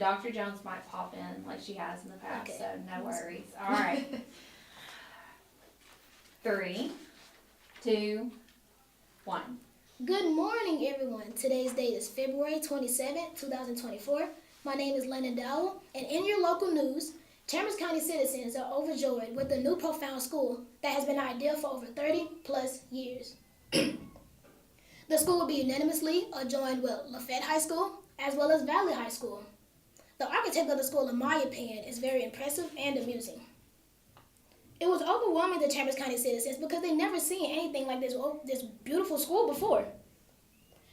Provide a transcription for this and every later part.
Dr. Jones might pop in like she has in the past, Okay. so no worries. All right. 3, 2, 1. Good morning, everyone. Today's date is February 27th, 2024. My name is Lennon Dowell, and in your local news, Chambers County citizens are overjoyed with the new Profound School that has been an idea for over 30 plus years. The school will be unanimously adjoined with Lafayette High School as well as Valley High School. The architect of the school, in my opinion, is very impressive and amusing. It was overwhelming to Chambers County citizens because they never seen anything like this beautiful school before.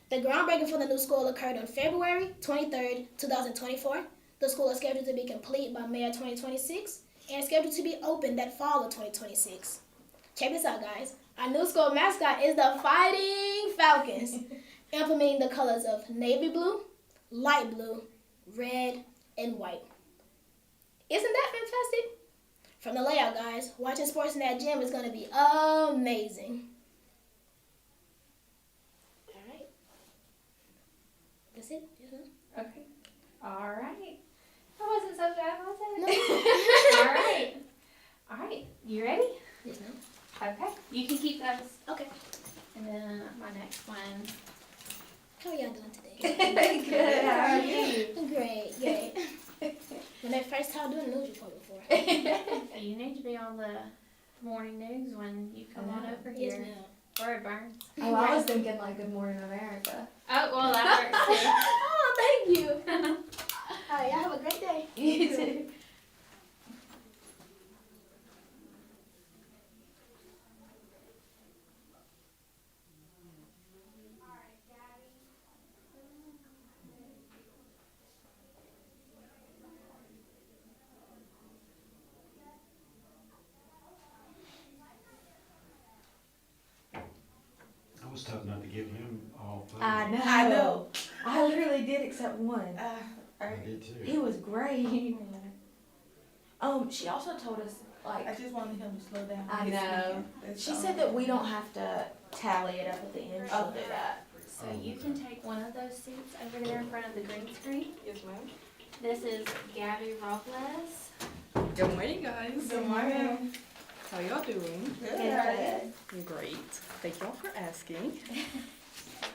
The groundbreaking for the new school occurred on February 23rd, 2024. The school is scheduled to be complete by May of 2026 and scheduled to be open that fall of 2026. Check this out, guys. Our new school mascot is the Fighting Falcons, implementing the colors of navy blue, light blue, red, and white. Isn't that fantastic? From the layout, guys, watching sports in that gym is going to be amazing. All right. That's it? Okay. All right. That wasn't so bad, was it? No. All right. All right. You ready? Yes, ma'am. Okay. You can keep those. Okay. And then my next one. How are y'all doing today? Good. How are you? Great. When I first time doing a news report before. You need to be on the morning news when you come on over Yes, here. ma'am. Or it burns. Oh, I was thinking like Good Morning America. Oh, well, that works too. Oh, thank you. All right, y'all have a great day. You too. I was tough not to give him all food. I know. I literally did except one. I did too. He was great. She also told us I like just wanted him to slow down. I know. She said that we don't have to tally it up at the end. She'll do that. So you can take one of those seats over there in front of the green screen. Yes, ma'am. This is Gabby Robles. Good morning, guys. Good morning. How y'all doing? Good. Great. Thank y'all for asking.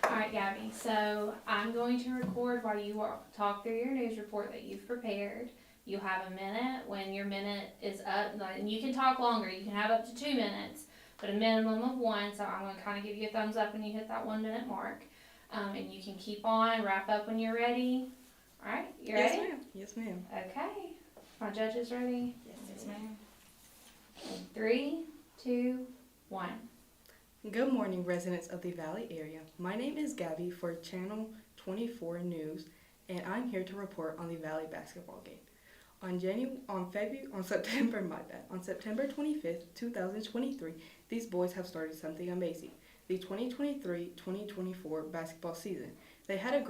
All right, Gabby. So I'm going to record while you talk through your news report that you've prepared. You have a minute. When your minute is up, and you can talk longer. You can have up to 2 minutes, but a minimum of 1. So I'm going to kind of give you a thumbs up when you hit that 1 minute mark. And you can keep on, wrap up when you're ready. All right, you ready? Yes, ma'am. Yes, ma'am. Okay. My judges ready? Yes, ma'am. 3, 2, 1. Good morning, residents of the Valley area. My name is Gabby for Channel 24 News, and I'm here to report on the Valley basketball game. On September 25th, 2023, these boys have started something amazing. The 2023-2024 basketball season. They have had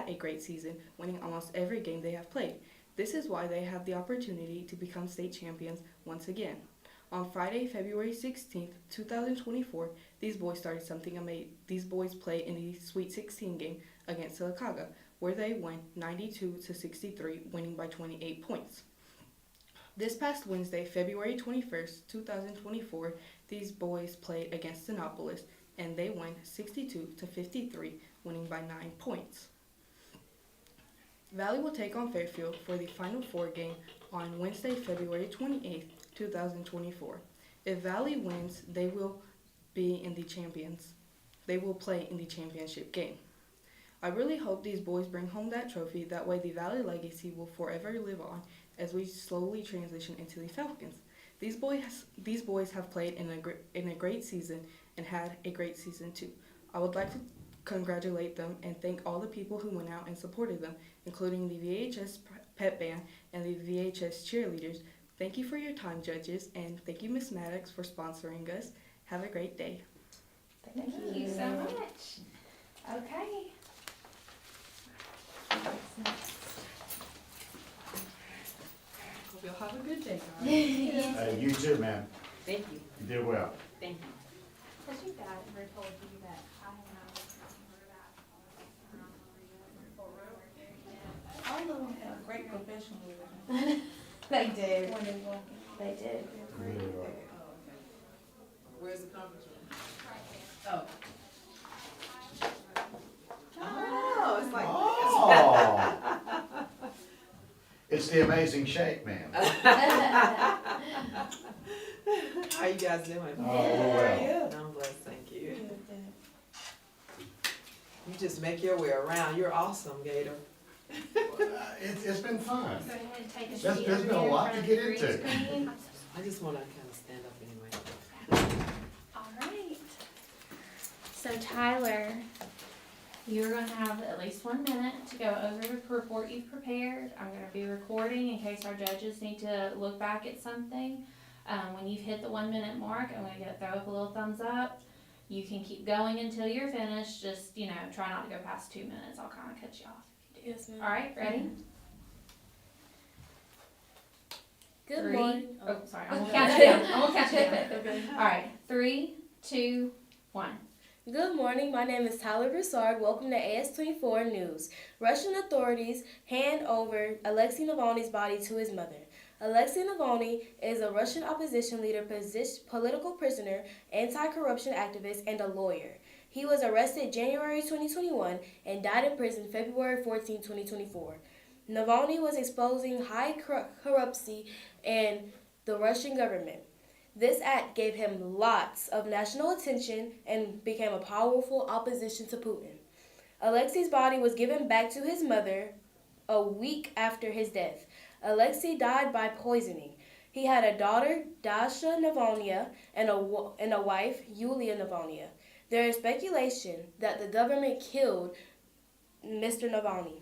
a great season, winning almost every game they have played. This is why they have the opportunity to become state champions once again. On Friday, February 16th, 2024, these boys started something amazing. These boys played in the Sweet 16 game against Silicaga, where they won 92-63, winning by 28 points. This past Wednesday, February 21st, 2024, these boys played against Sinopolis, and they won 62-53, winning by 9 points. Valley will take on Fairfield for the Final Four game on Wednesday, February 28th, 2024. If Valley wins, they will play in the championship game. I really hope these boys bring home that trophy. That way the Valley legacy will forever live on as we slowly transition into the Falcons. These boys have played in a great season and had a great season too. I would like to congratulate them and thank all the people who went out and supported them, including the VHS pep band and the VHS cheerleaders. Thank you for your time, judges, and thank you, Miss Maddox, for sponsoring us. Have a great day. Thank you so much. Okay. Hope y'all have a good day, guys. You too, ma'am. Thank you. You did well. Thank you. Has your dad ever told you that I have Oh They did. When they walk They did. Really are. Where's the conference room? Oh, it's like Oh! It's the amazing shake, man. How you guys doing? Oh, well. I'm blessed, thank you. You just make your way around. You're awesome, Gator. It's been fun. Go ahead and take a There's seat been over a there in lot front to of get the green into. screen. I just want to kind of stand up anyway. Alright. So Tyler, you're gonna have at least 1 minute to go over the report you've prepared. I'm gonna be recording in case our judges need to look back at something. When you've hit the 1 minute mark, I'm gonna throw up a little thumbs up. You can keep going until you're finished. Just, try not to go past 2 minutes. I'll kind of cut you off if you do. Yes, ma'am. Alright, ready? Good Three. morning. Oh, sorry. I'm gonna count you down. I'm gonna count you down. Okay. Alright, 3, 2, 1. Good morning. My name is Tyler Broussard. Welcome to AS24 News. Russian authorities hand over Alexei Navalny's body to his mother. Alexei Navalny is a Russian opposition leader, political prisoner, anti-corruption activist, and a lawyer. He was arrested January 2021 and died in prison February 14, 2024. Navalny was exposing high corruption in the Russian government. This act gave him lots of national attention and became a powerful opposition to Putin. Alexei's body was given back to his mother a week after his death. Alexei died by poisoning. He had a daughter, Dasha Navalnya, and a wife, Yulia Navalnya. There is speculation that the government killed Mr. Navalny.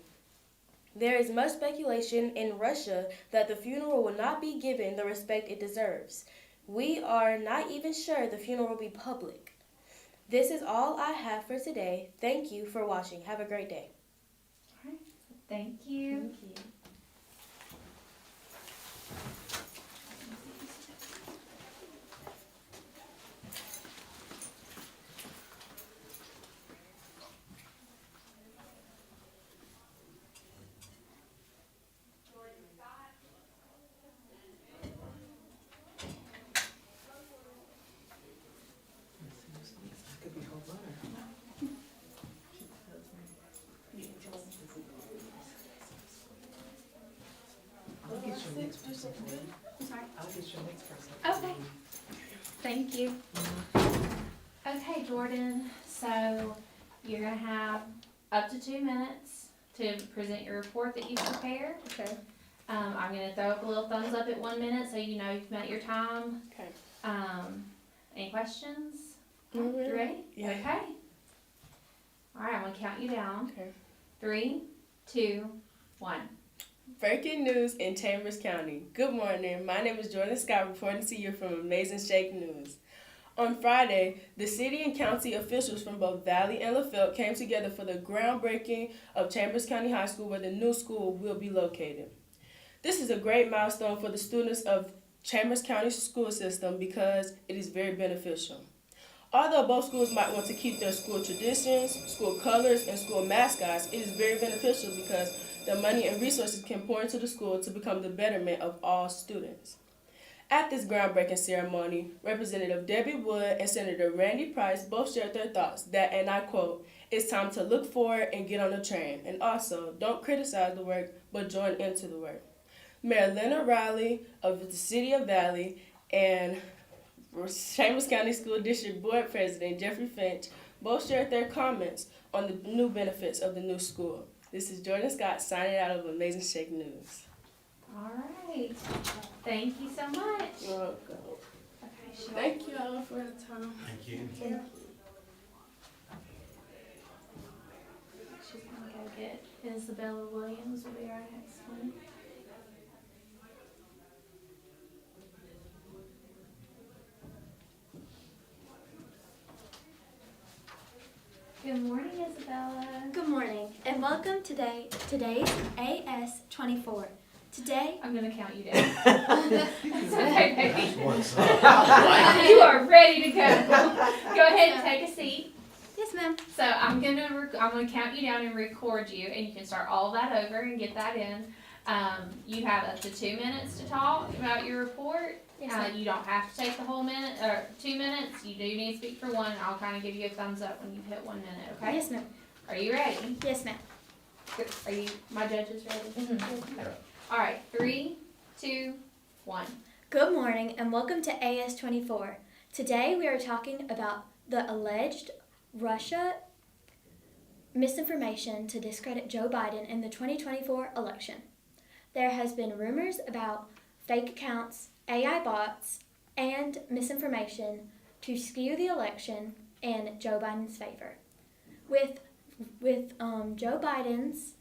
There is much speculation in Russia that the funeral will not be given the respect it deserves. We are not even sure the funeral will be public. This is all I have for today. Thank you for watching. Have a great day. Thank you. I could be whole butter. I'll get your next person for you. I'm sorry. I'll get your next person. Okay. Thank you. Okay, Jordan, so you're gonna have up to 2 minutes to present your report that you've prepared. Okay. I'm gonna throw up a little thumbs up at 1 minute so you know you've met your time. Okay. Any questions? Mhm. You ready? Yeah. Okay. Alright, I'm gonna count you down. Okay. 3, 2, 1. Breaking news in Chambers County. Good morning. My name is Jordan Scott, reporting to you from Amazing Shake News. On Friday, the city and county officials from both Valley and LaFayette came together for the groundbreaking of Chambers County High School, where the new school will be located. This is a great milestone for the students of Chambers County school system because it is very beneficial. Although both schools might want to keep their school traditions, school colors, and school mascots, it is very beneficial because the money and resources can pour into the school to become the betterment of all students. At this groundbreaking ceremony, Representative Debbie Wood and Senator Randy Price both shared their thoughts that, and I quote, "It's time to look forward and get on the train, and also don't criticize the work, but join into the work." Mayor Leonard Riley of the City of Valley and Chambers County School District Board President Jeffrey Finch both shared their comments on the new benefits of the new school. This is Jordan Scott signing out of Amazing Shake News. Alright. Thank you so much. You're welcome. Okay, sure. Thank you all for the time. Thank you. She's gonna go get Isabella Williams will be our next one. Good morning, Isabella. Good morning and welcome today's AS24. Today, I'm gonna count you down. It's okay, baby. What's up? You are ready to go. Go ahead and take a seat. yes ma'am. So I'm gonna count you down and record you, and you can start all that over and get that in. You have up to 2 minutes to talk about your report. Yes, ma'am. You don't have to take the whole minute, or 2 minutes. You do need to speak for one, and I'll kind of give you a thumbs up when you hit 1 minute, okay? Yes, ma'am. Are you ready? Yes, ma'am. Good. Are you, my judges ready? Mm-hmm. Okay. All right, 3, 2, 1. Good morning and welcome to AS24. Today we are talking about the alleged Russia misinformation to discredit Joe Biden in the 2024 election. There has been rumors about fake accounts, AI bots, and misinformation to skew the election in Joe Biden's favor. With Joe Biden's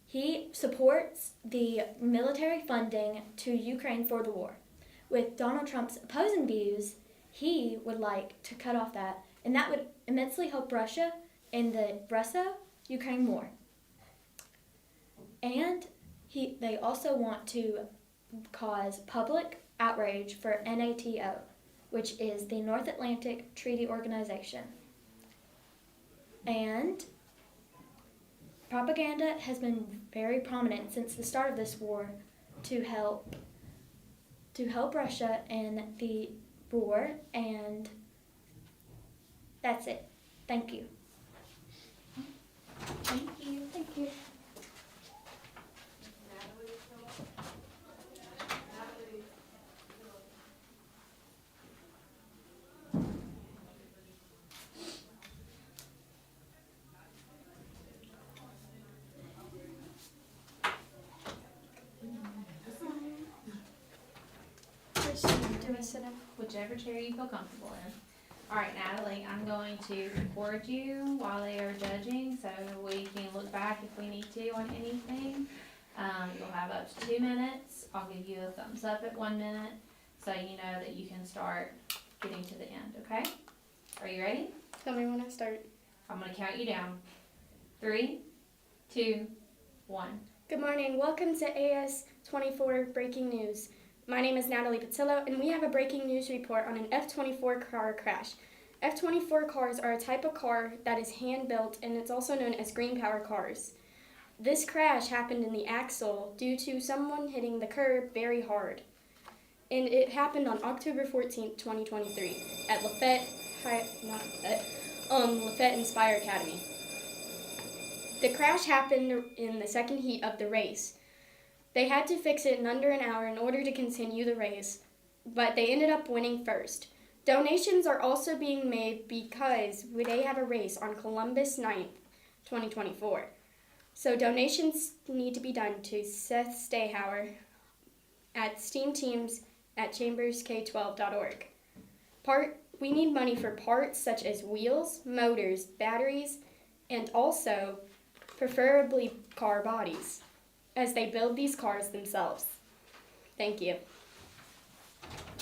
he supports the military funding to Ukraine for the war. With Donald Trump's opposing views, he would like to cut off that, and that would immensely help Russia in the Russia-Ukraine war. And they also want to cause public outrage for NATO, which is the North Atlantic Treaty Organization. And propaganda has been very prominent since the start of this war to help Russia in the war, and that's it. Thank you. Thank you. Thank you. Do I sit down? Whichever chair you feel comfortable in. All right, Natalie, I'm going to record you while they are judging, so we can look back if we need to on anything. You'll have up to 2 minutes. I'll give you a thumbs up at 1 minute, so you know that you can start getting to the end, okay? Are you ready? Tell me when I start. I'm gonna count you down. 3, 2, 1. Good morning. Welcome to AS24 Breaking News. My name is Natalie Patillo, and we have a breaking news report on an F-24 car crash. F-24 cars are a type of car that is hand-built, and it's also known as green power cars. This crash happened in the axle due to someone hitting the curb very hard. And it happened on October 14th, 2023 at Lafayette Inspire Academy. The crash happened in the second heat of the race. They had to fix it in under an hour in order to continue the race, but they ended up winning first. Donations are also being made because they have a race on Columbus 9th, 2024. So donations need to be done to Seth Stayhauer at STEAM Teams at chambersk12.org. We need money for parts such as wheels, motors, batteries, and also preferably car bodies, as they build these cars themselves. Thank you.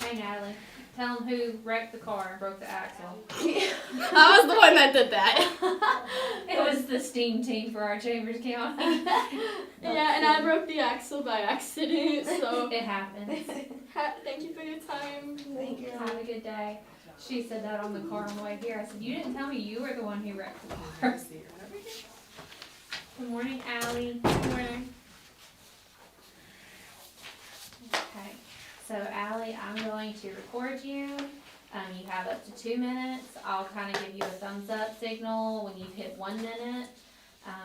Hey, Natalie, tell them who wrecked the car and broke the axle. I was the one that did that. It was the STEAM team for our Chambers County. Yeah, and I broke the axle by accident, so It happens. thank you for your time. Thank you. Have a good day. She said that on the car on the way here. I said, you didn't tell me you were the one who wrecked the car. Good morning, Allie. Good morning. Okay, so Allie, I'm going to record you. You have up to 2 minutes. I'll kind of give you a thumbs up signal when you've hit 1 minute.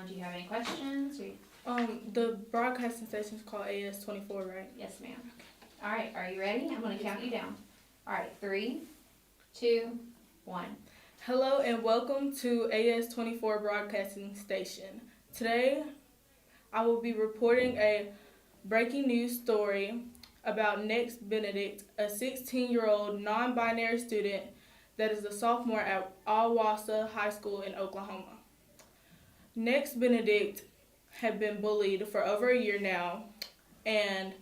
Do you have any questions? The broadcasting station is called AS24, right? Yes, ma'am. All right, are you ready? I'm going to count you down. All right, 3, 2, 1. Hello and welcome to AS24 Broadcasting Station. Today, I will be reporting a breaking news story about Next Benedict, a 16-year-old non-binary student that is a sophomore at Al-Wasa High School in Oklahoma. Next Benedict had been bullied for over a year now, and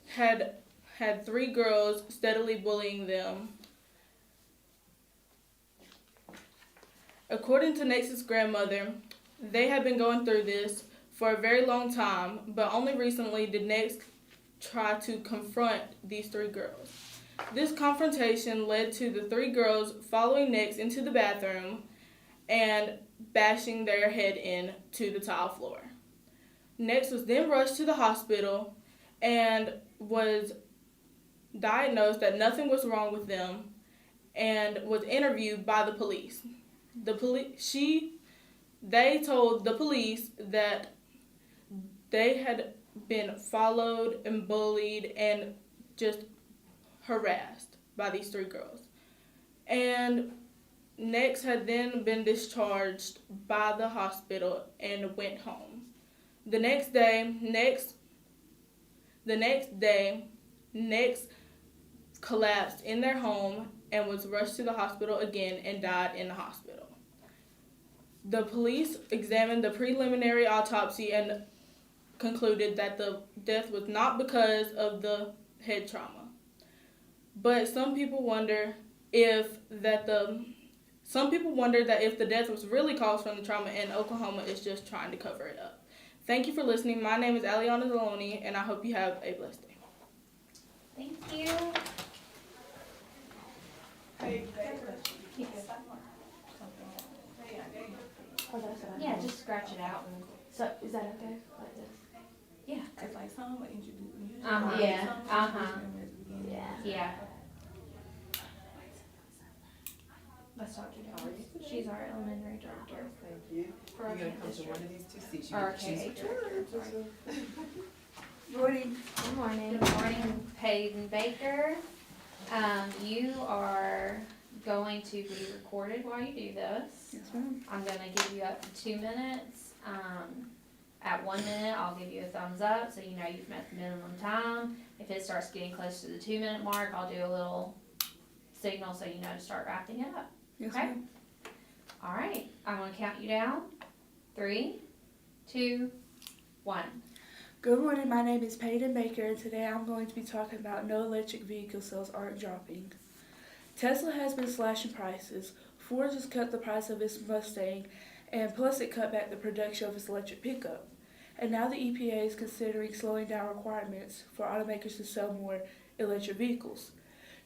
had 3 girls steadily bullying them. According to Next's grandmother, they had been going through this for a very long time, but only recently did Next try to confront these 3 girls. This confrontation led to the three girls following Nix into the bathroom and bashing their head into the tile floor. Nix was then rushed to the hospital and was diagnosed that nothing was wrong with them and was interviewed by the police. They told the police that they had been followed and bullied and just harassed by these three girls. And Nix had then been discharged by the hospital and went home. The next day, Nix collapsed in their home and was rushed to the hospital again and died in the hospital. The police examined the preliminary autopsy and concluded that the death was not because of the head trauma. But some people wonder that if the death was really caused from the trauma and Oklahoma is just trying to cover it up. Thank you for listening. My name is Aliana Deloney, and I hope you have a blessed day. Thank you. Yeah, just scratch it out. So is that okay? Like this? Yeah. It's like some would introduce. Uh-huh. Yeah. Yeah. Yeah. Let's talk to Doris. She's our elementary director. Thank you. For You're our gonna come to district. one of these two seats. You Or can choose KA which director, one. sorry. Morning. Good morning. Good morning, Peyton Baker. You are going to be recorded while you do this. Yes, ma'am. I'm gonna give you up to 2 minutes. At 1 minute, I'll give you a thumbs up, so you know you've met the minimum time. If it starts getting close to the 2 minute mark, I'll do a little signal so you know to start wrapping it up. Yes, Okay. ma'am. All right, I'm gonna count you down. 3, 2, 1. Good morning, my name is Peyton Baker, and today I'm going to be talking about no electric vehicle sales aren't dropping. Tesla has been slashing prices. Ford just cut the price of its Mustang, and plus it cut back the production of its electric pickup. And now the EPA is considering slowing down requirements for automakers to sell more electric vehicles.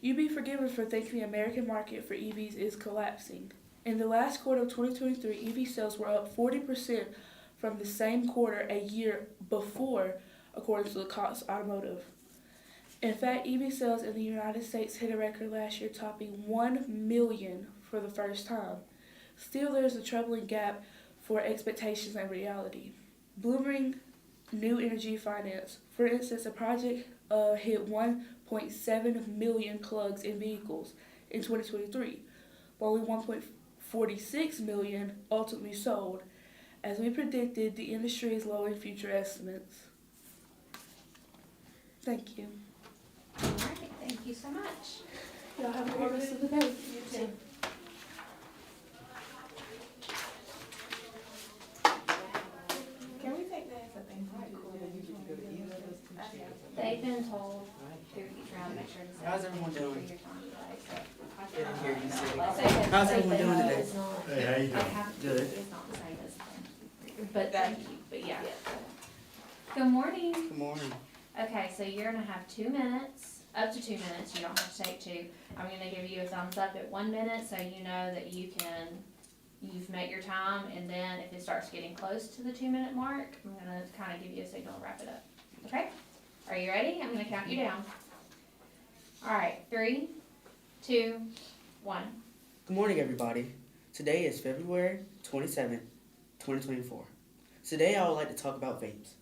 You'd be forgiven for thinking the American market for EVs is collapsing. In the last quarter of 2023, EV sales were up 40% from the same quarter a year before, according to the Cox Automotive. In fact, EV sales in the United States hit a record last year, topping 1 million for the first time. Still, there's a troubling gap for expectations and reality. Bloomberg New Energy Finance, for instance, a project hit 1.7 million plugs in vehicles in 2023, while only 1.46 million ultimately sold. As we predicted, the industry is lowering future estimates. Thank you. All right, thank you so much. Y'all have a great rest of the day. You too. Can we take that as a thing? They've been told Right. through each round, make sure to say. How's everyone thank you doing? for your time today, so. Didn't hear you say. How's everyone doing today? Hey, how you doing? Good. It's not the same as, but thank you, but yeah. Good morning. Good morning. Okay, so you're gonna have 2 minutes, up to 2 minutes, you don't have to take 2. I'm gonna give you a thumbs up at 1 minute, so you know that you've met your time, and then if it starts getting close to the 2 minute mark, I'm gonna kinda give you a signal to wrap it up, okay? Are you ready? I'm gonna count you down. Alright, 3, 2, 1. Good morning, everybody. Today is February 27th, 2024. Today, I would like to talk about vapes.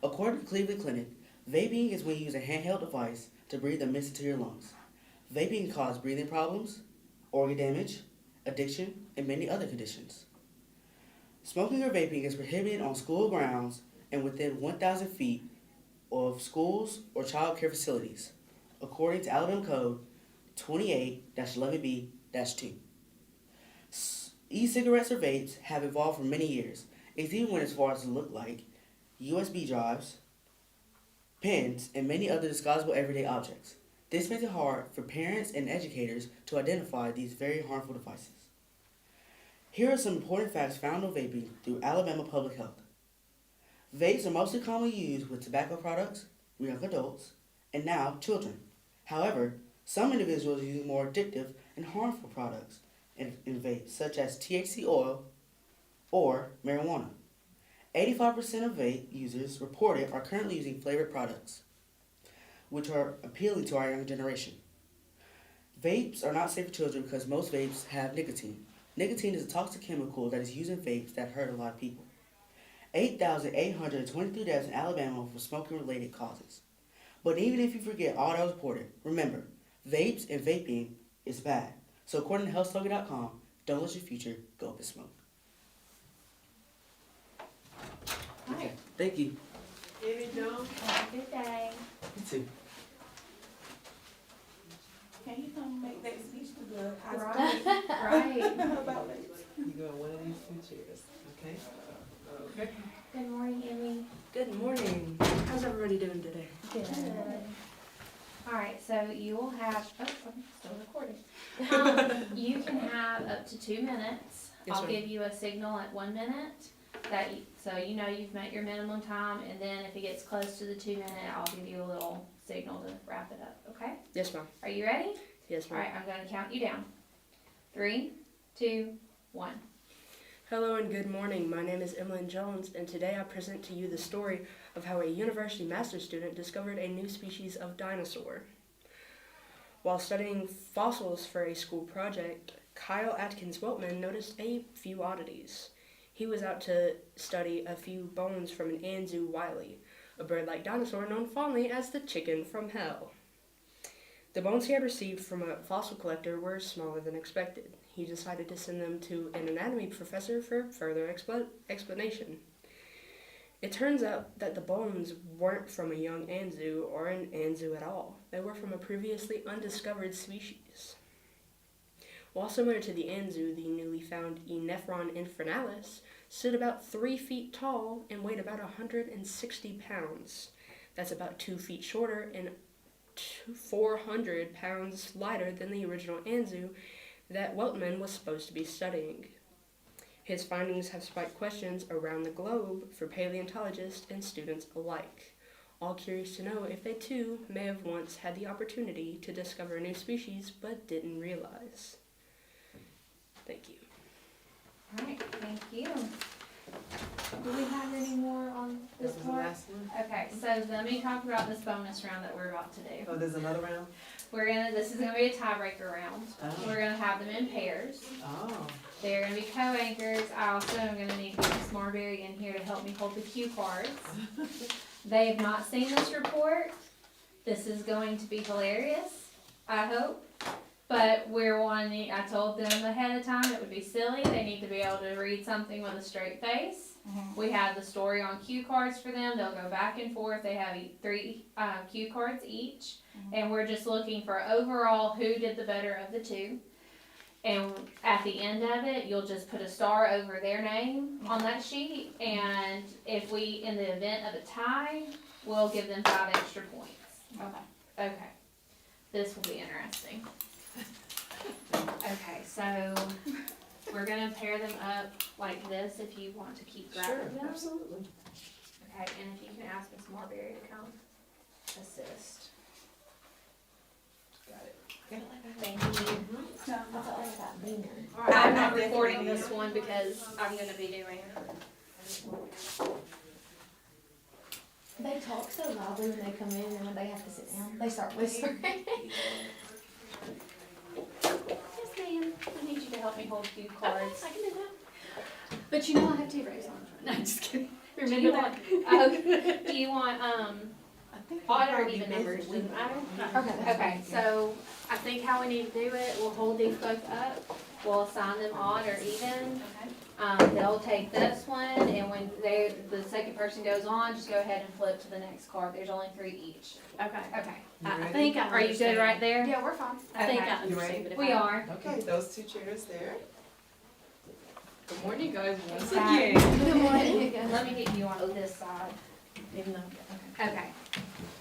According to Cleveland Clinic, vaping is when you use a handheld device to breathe the mist into your lungs. Vaping can cause breathing problems, organ damage, addiction, and many other conditions. Smoking or vaping is prohibited on school grounds and within 1,000 feet of schools or child care facilities, according to Alabama Code 28-11B-2. E-cigarettes or vapes have evolved for many years. It's even went as far as to look like USB drives, pens, and many other disguisable everyday objects. This makes it hard for parents and educators to identify these very harmful devices. Here are some important facts found on vaping through Alabama Public Health. Vapes are mostly commonly used with tobacco products, young adults, and now children. However, Some individuals are using more addictive and harmful products in vapes, such as THC oil or marijuana. 85% of vape users reported are currently using flavored products, which are appealing to our young generation. Vapes are not safe for children because most vapes have nicotine. Nicotine is a toxic chemical that is used in vapes that hurt a lot of people. 8,823 deaths in Alabama for smoking-related causes. But even if you forget all that was reported, remember, vapes and vaping is bad. So according to healthslogan.com, don't let your future go up in smoke. Alright, Thank you. Amy Jones, have a good day. You too. can you come make that speech to the high school? Right. About it. You go in one of these two chairs, okay? Good morning, Emmy. Good morning. How's everybody doing today? Good. Alright, so you will have, I'm still recording. You can have up to 2 minutes. Yes, I'll ma'am. give you a signal at 1 minute, so you know you've met your minimum time, and then if it gets close to the 2 minute, I'll give you a little signal to wrap it up, okay? Yes, ma'am. Are you ready? Yes, ma'am. Alright, I'm gonna count you down. 3, 2, 1. Hello and good morning. My name is Emlyn Jones, and today I present to you the story of how a university master's student discovered a new species of dinosaur. While studying fossils for a school project, Kyle Atkins Weltman noticed a few oddities. He was out to study a few bones from an Anzu Wiley, a bird-like dinosaur known fondly as the chicken from hell. The bones he had received from a fossil collector were smaller than expected. He decided to send them to an anatomy professor for further explanation. It turns out that the bones weren't from a young Anzu or an Anzu at all. They were from a previously undiscovered species. While similar to the Anzu, the newly found Enephron infernalis stood about 3 feet tall and weighed about 160 pounds. That's about 2 feet shorter and 400 pounds lighter than the original Anzu that Weltman was supposed to be studying. His findings have sparked questions around the globe for paleontologists and students alike, all curious to know if they too may have once had the opportunity to discover a new species but didn't realize. Thank you. Alright, thank you. Do we have any more on this That was the part? last one? Okay, so let me talk about this bonus round that we're about to do. Oh, there's another round? This is gonna be a tiebreaker round. Oh. We're gonna have them in pairs. Oh. They're gonna be co-anchors. I also am gonna need to get Miss Marbury in here to help me hold the cue cards. They have not seen this report. This is going to be hilarious, I hope. But I told them ahead of time it would be silly. They need to be able to read something with a straight face. We have the story on cue cards for them. They'll go back and forth. They have 3 cue cards each. And we're just looking for overall who did the better of the two. And at the end of it, you'll just put a star over their name on that sheet. And if in the event of a tie, we'll give them 5 extra points. Okay. This will be interesting. Okay, so we're gonna pair them up like this if you want to keep grabbing them. Absolutely. Okay, and if you can ask Miss Marbury to come assist. Got it. Thank you. All Alright, I'm not definitely recording will. this one because I'm gonna be doing. They talk so loudly when they come in, and when they have to sit down, they start whispering. Yes, ma'am. I need you to help me hold cue cards. I can do that. But you know I have 2 rays on. No, I'm just kidding. Do you Remember want, that? do you want, I think odd you'll or probably even be numbers? busy. Doesn't matter? Okay. Okay, so I think how we need to do it, we'll hold these both up, we'll assign them odd or even. They'll take this one, and when the second person goes on, just go ahead and flip to the next card. There's only 3 each. Okay. Okay. You I ready? think I Are you good right there? Yeah, we're fine. I think Okay. I You ready? understand. But if We I- are. Okay, those 2 chairs there. Good morning, guys. Once Okay. again. Good morning. Let me get you on this side. Even though, okay.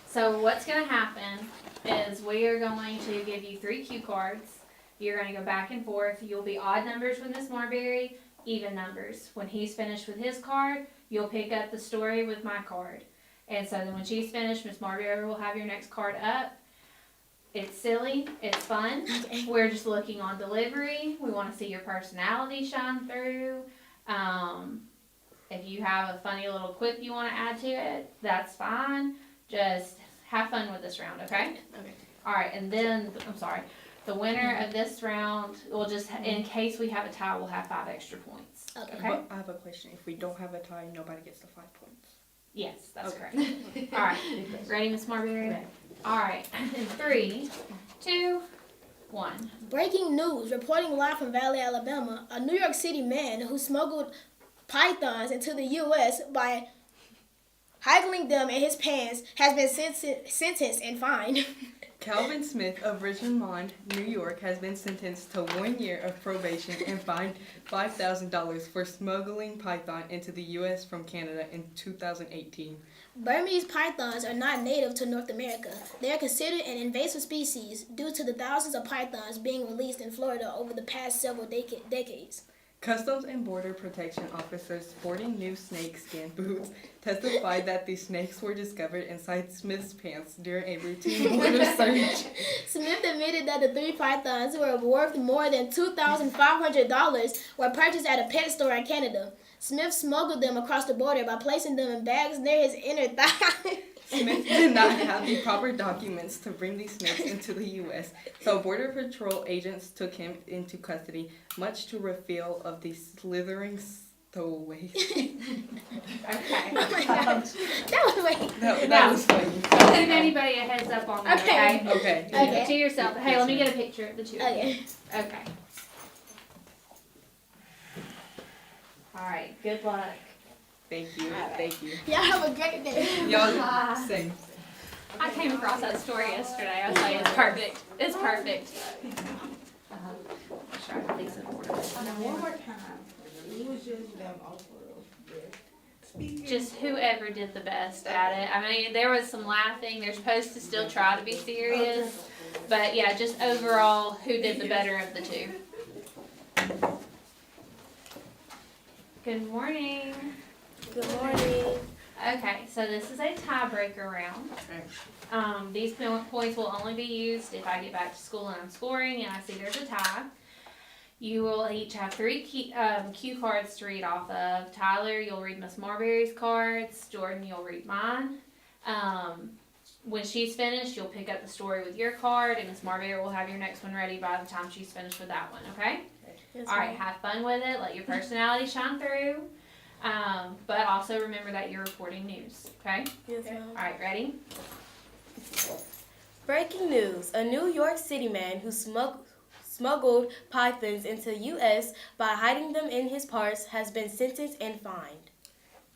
So what's gonna happen is we are going to give you 3 cue cards. You're gonna go back and forth. You'll be odd numbers with Miss Marbury, even numbers. When he's finished with his card, you'll pick up the story with my card. And so then when she's finished, Miss Marbury will have your next card up. It's silly, it's fun. Okay. We're just looking on delivery. We want to see your personality shine through. If you have a funny little quip you want to add to it, that's fine. Just have fun with this round, okay? Okay. All right, and then, I'm sorry, the winner of this round, will just, in case we have a tie, we'll have 5 extra points. Okay. Okay? But I have a question. If we don't have a tie, nobody gets the 5 points. Yes, that's Okay. correct. All right, ready, Miss Marbury? Ready. All right, in 3, 2, 1. Breaking news, reporting live from Valley, Alabama, a New York City man who smuggled pythons into the U.S. by haggling them in his pants has been sentenced and fined. Calvin Smith of Richmond, New York, has been sentenced to 1 year of probation and fined $5,000 for smuggling python into the U.S. from Canada in 2018. Burmese pythons are not native to North America. They are considered an invasive species due to the thousands of pythons being released in Florida over the past several decades. Customs and Border Protection officers sporting new snake skin boots testified that the snakes were discovered inside Smith's pants during a routine border search. Smith admitted that the 3 pythons, who were worth more than $2,500, were purchased at a pet store in Canada. Smith smuggled them across the border by placing them in bags near his inner thigh. Smith did not have the proper documents to bring these snakes into the U.S., so Border Patrol agents took him into custody, much to reveal of the slithering stowaways. Okay. Oh my gosh. That was way. That was funny. Don't give anybody a heads up on that, Okay. okay? Okay. Okay. To yourself. Hey, let me get a picture of the 2 of you. Okay. Okay. All right, good luck. Thank you. Thank you. Y'all have a great day. Y'all sing. I came across that story yesterday. I was like, it's perfect. It's perfect. Let's try to fix it for us. Now, one more time. Who was judging them all for speaking? Just whoever did the best at it. I mean, there was some laughing. They're supposed to still try to be serious. But yeah, just overall, who did the better of the 2. Good morning. Good morning. Okay, so this is a tiebreaker round. These points will only be used if I get back to school and I'm scoring and I see there's a tie. You will each have 3 cue cards to read off of. Tyler, you'll read Miss Marbury's cards. Jordan, you'll read mine. When she's finished, you'll pick up the story with your card, and Miss Marbury will have your next one ready by the time she's finished with that one, okay? Yes, All right, have fun with it. Let your personality shine through. But also remember that you're reporting news, okay? Yes, ma'am. All right, ready? Breaking news. A New York City man who smuggled pythons into U.S. by hiding them in his parts has been sentenced and fined.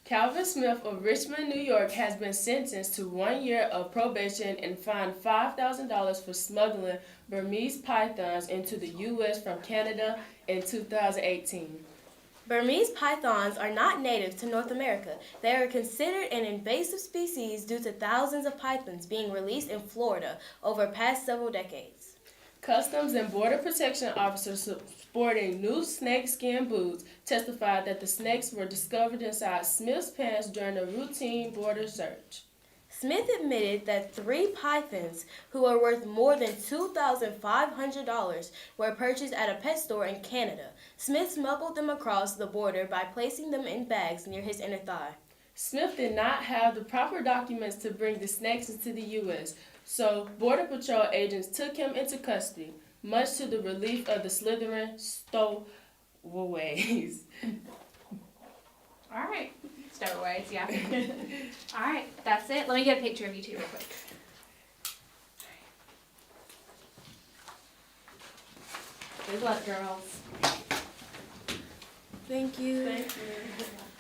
Calvin Smith of Richmond, New York has been sentenced to 1 year of probation and fined $5,000 for smuggling Burmese pythons into the U.S. from Canada in 2018. Burmese pythons are not native to North America. They are considered an invasive species due to thousands of pythons being released in Florida over past several decades. Customs and Border Protection officers sporting new snakeskin boots testified that the snakes were discovered inside Smith's pants during a routine border search. Smith admitted that 3 pythons, who are worth more than $2,500, were purchased at a pet store in Canada. Smith smuggled them across the border by placing them in bags near his inner thigh. Smith did not have the proper documents to bring the snakes into the U.S., so Border Patrol agents took him into custody, much to the relief of the slithering stowaways. All right. Stowaways, yeah. All right, that's it. Let me get a picture of you 2 real quick. Good luck, girls. Thank you.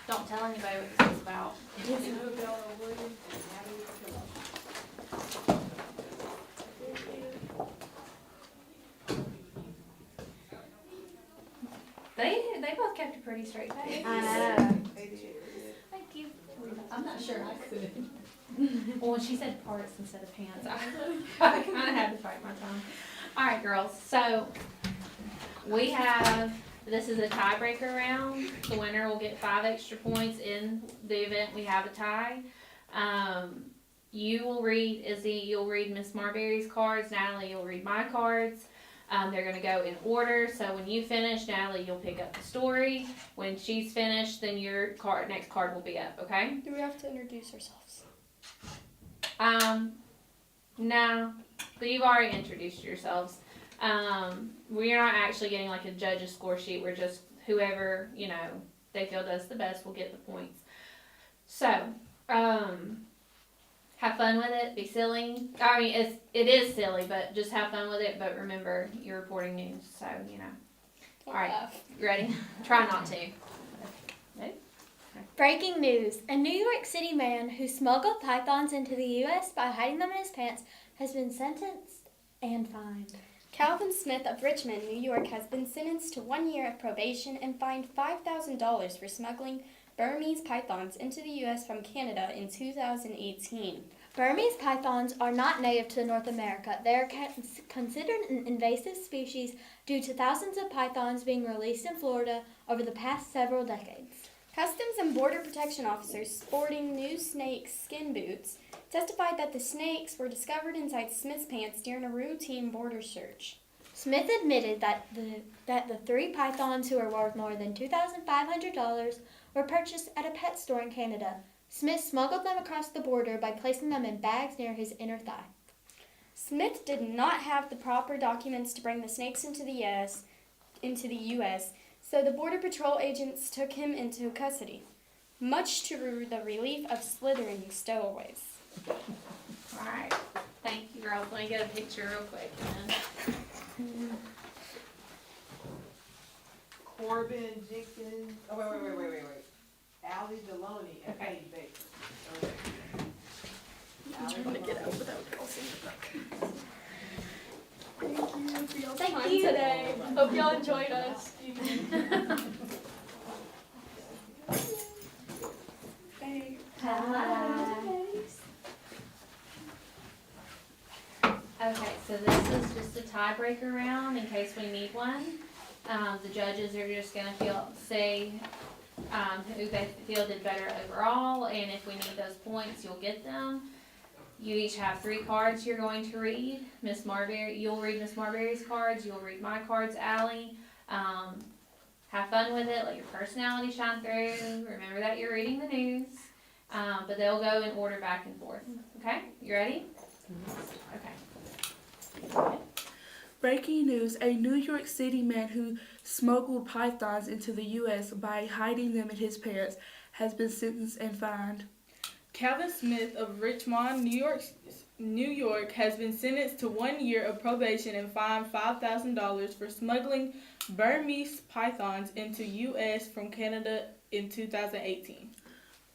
Don't tell anybody what this is about. They both kept a pretty straight face. I know. Thank you. I'm not sure I could. Well, when she said parts instead of pants, I kind of had to fight my tongue. All right, girls. So we have, this is a tiebreaker round. The winner will get 5 extra points in the event we have a tie. you will read, Izzy, you'll read Miss Marbury's cards, Natalie, you'll read my cards. They're gonna go in order, so when you finish, Natalie, you'll pick up the story. When she's finished, then your next card will be up, okay? Do we have to introduce ourselves? No, but you've already introduced yourselves. We're not actually getting like a judge's score sheet. We're just whoever, they feel does the best will get the points. So, have fun with it. Be silly. I mean, it is silly, but just have fun with it. But remember, you're reporting news, so All right, you ready? Try not to. Ready? Breaking news. A New York City man who smuggled pythons into the U.S. by hiding them in his pants has been sentenced and fined. Calvin Smith of Richmond, New York, has been sentenced to 1 year of probation and fined $5,000 for smuggling Burmese pythons into the U.S. from Canada in 2018. Burmese pythons are not native to North America. They are considered an invasive species due to thousands of pythons being released in Florida over the past several decades. Customs and Border Protection officers sporting new snake skin boots testified that the snakes were discovered inside Smith's pants during a routine border search. Smith admitted that the three pythons, who are worth more than $2,500, were purchased at a pet store in Canada. Smith smuggled them across the border by placing them in bags near his inner thigh. Smith did not have the proper documents to bring the snakes into the U.S., so the Border Patrol agents took him into custody, much to the relief of slithering stowaways. Alright. Thank you, girls. Let me get a picture real quick. Corbin Jenkins, wait. Allie Deloney and Paige Baker. Okay. I'm trying to get out without crossing the back. Thank you today. Hope y'all enjoyed us. Okay, so this is just a tiebreaker round in case we need one. The judges are just gonna say who they feel did better overall, and if we need those points, you'll get them. You each have 3 cards you're going to read. Miss Marbury, you'll read Miss Marbury's cards, you'll read my cards, Allie. Have fun with it, let your personality shine through. Remember that you're reading the news. But they'll go in order back and forth. Okay, you ready? Okay. Breaking news, a New York City man who smuggled pythons into the U.S. by hiding them in his pants has been sentenced and fined. Calvin Smith of Richmond, New York, has been sentenced to 1 year of probation and fined $5,000 for smuggling Burmese pythons into U.S. from Canada in 2018.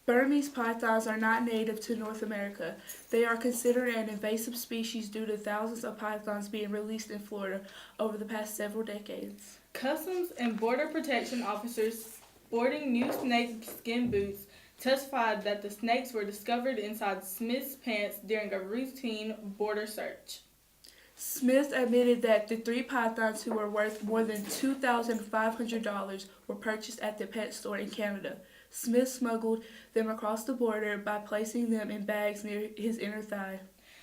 Burmese pythons are not native to North America. They are considered an invasive species due to thousands of pythons being released in Florida over the past several decades. Customs and Border Protection officers sporting new snake skin boots testified that the snakes were discovered inside Smith's pants during a routine border search. Smith admitted that the 3 pythons, who were worth more than $2,500, were purchased at the pet store in Canada. Smith smuggled them across the border by placing them in bags near his inner thigh.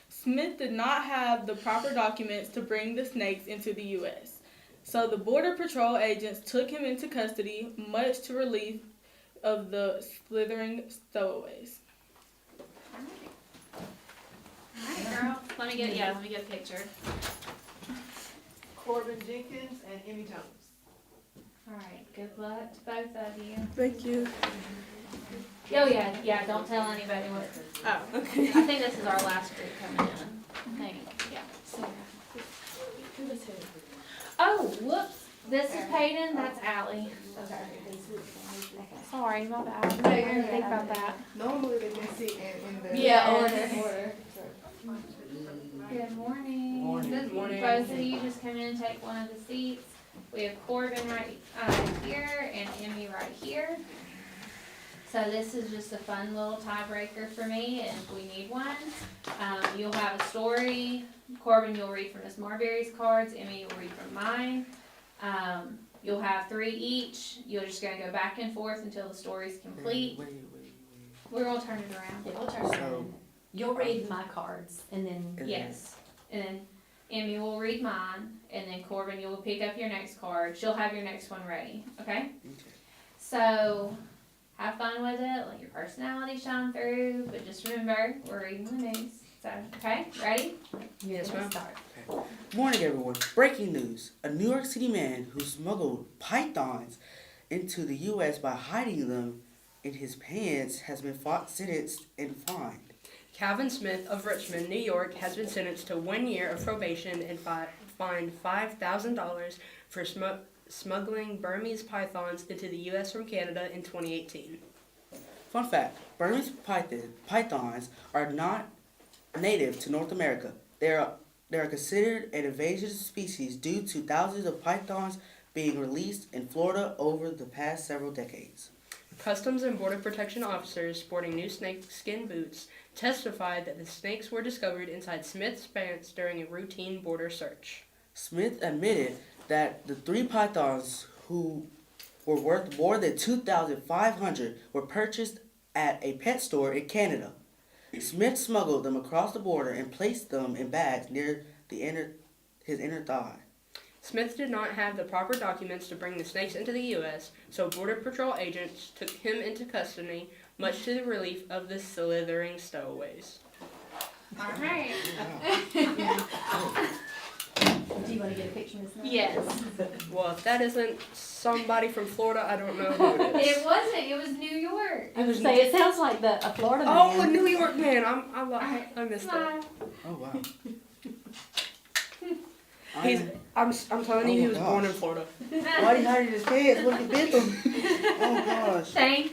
Smith did not have the proper documents to bring the snakes into the U.S., so the Border Patrol agents took him into custody, much to relief of the slithering stowaways. Alright, girl. Let me get a picture. Corbin Jenkins and Emmy Jones. Alright, good luck to both of you. Thank you. Oh yeah, don't tell anybody what it is. Oh, okay. I think this is our last group coming in. I think, yeah. Oh, whoops. This is Peyton, that's Allie. Okay. Sorry, my bad. No, you're gonna think about that. Normally they can sit in the. Yeah, order. Good morning. Good morning. Both of you just come in and take one of the seats. We have Corbin right here and Emmy right here. So this is just a fun little tiebreaker for me, and if we need one, you'll have a story. Corbin, you'll read from Miss Marbury's cards. Emmy, you'll read from mine. You'll have 3 each. You're just gonna go back and forth until the story's complete. Wait. We're gonna turn it around. So, You'll read my cards and then. Yes. And then Emmy will read mine, and then Corbin, you'll pick up your next card. She'll have your next one ready, okay? So, have fun with it. Let your personality shine through, but just remember, we're reading the news. So, okay, ready? Yes, ma'am. Start. Morning, everyone. Breaking news. A New York City man who smuggled pythons into the U.S. by hiding them in his pants has been sentenced and fined. Calvin Smith of Richmond, New York, has been sentenced to 1 year of probation and fined $5,000 for smuggling Burmese pythons into the U.S. from Canada in 2018. Fun fact, Burmese pythons are not native to North America. They are considered an invasive species due to thousands of pythons being released in Florida over the past several decades. Customs and Border Protection officers sporting new snakeskin boots testified that the snakes were discovered inside Smith's pants during a routine border search. Smith admitted that the 3 pythons, who were worth more than $2,500, were purchased at a pet store in Canada. Smith smuggled them across the border and placed them in bags near his inner thigh. Smith did not have the proper documents to bring the snakes into the U.S., so Border Patrol agents took him into custody, much to the relief of the slithering stowaways. Alright. Do you want to get a picture of this? Yes. Well, if that isn't somebody from Florida, I don't know who it is. It wasn't, it was New York. I was say it sounds like a Florida man. Oh, a New York man. I missed that. Oh, wow. I'm telling you, he was born in Florida. Why did he hide in his pants? What have you been through? Oh, gosh. Thank